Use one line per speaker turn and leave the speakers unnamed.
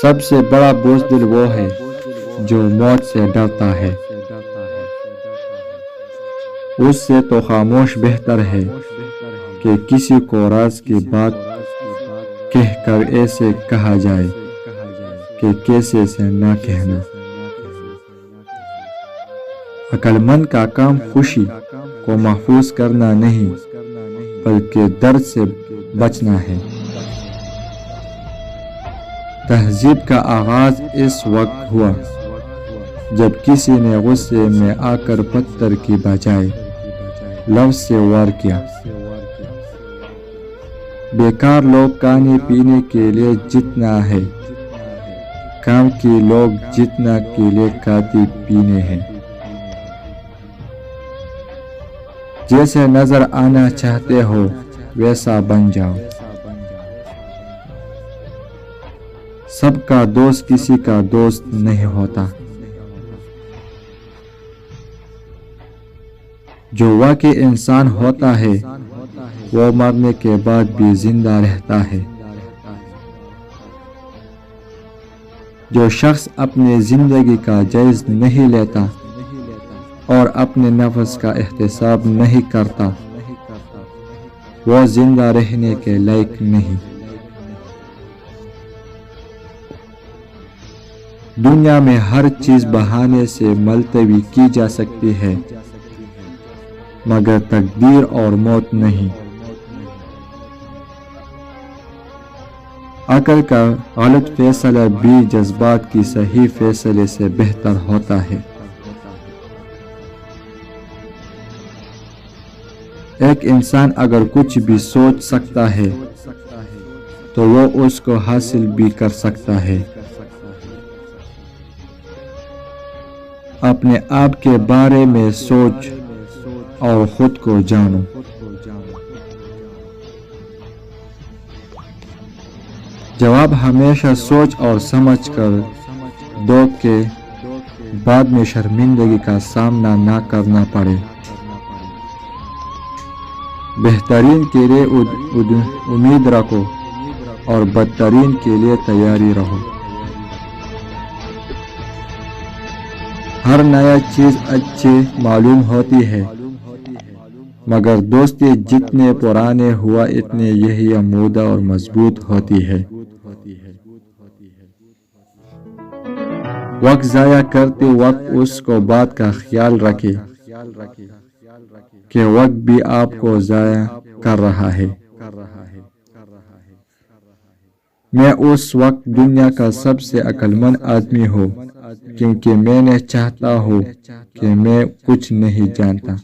سب سے بڑا بزدل وہ ہے جو موت سے ڈرتا ہے، اس سے تو خاموش بہتر ہے کہ کسی کو راز کی بات کہہ کر ایسے کہا جائے کہ کیسے سے نہ کہنا۔ عقل مند کا کام خوشی کو محفوظ کرنا نہیں بلکہ درد سے بچنا ہے۔ تہذیب کا آغاز اس وقت ہوا جب کسی نے غصے میں آ کر پتھر کی بجائے لفظ سے وار کیا۔ بیکار لوگ کھانے پینے کے لیے جتنا ہے، کام کی لوگ جتنا کے لیے کھاتے پینے ہیں۔ جیسے نظر آنا چاہتے ہو ویسا بن جاؤ۔ سب کا دوست کسی کا دوست نہیں ہوتا۔ جو واقعی انسان ہوتا ہے وہ مرنے کے بعد بھی زندہ رہتا ہے۔ جو شخص اپنی زندگی کا جائزہ نہیں لیتا اور اپنے نفس کا احتساب نہیں کرتا وہ زندہ رہنے کے لائق نہیں۔ دنیا میں ہر چیز بہانے سے ملتوی کی جا سکتی ہے مگر تقدیر اور موت نہیں۔ عقل کا غلط فیصلہ بھی جذبات کی صحیح فیصلے سے بہتر ہوتا ہے۔ ایک انسان اگر کچھ بھی سوچ سکتا ہے تو وہ اس کو حاصل بھی کر سکتا ہے۔ اپنے آپ کے بارے میں سوچ اور خود کو جانو۔ جواب ہمیشہ سوچ اور سمجھ کر دو کہ بعد میں شرمندگی کا سامنا نہ کرنا پڑے۔ بہترین کے لیے امید رکھو اور بدترین کے لیے تیاری رہو۔ ہر نیا چیز اچھی معلوم ہوتی ہے مگر دوستی جتنے پرانے ہوا اتنے یہی عمودہ اور مضبوط ہوتی ہے۔ وقت ضائع کرتے وقت اس کو بات کا خیال رکھے کہ وقت بھی آپ کو ضائع کر رہا ہے۔ میں اس وقت دنیا کا سب سے عقل مند آدمی ہوں کیونکہ میں نے چاہتا ہوں کہ میں کچھ نہیں جانتا۔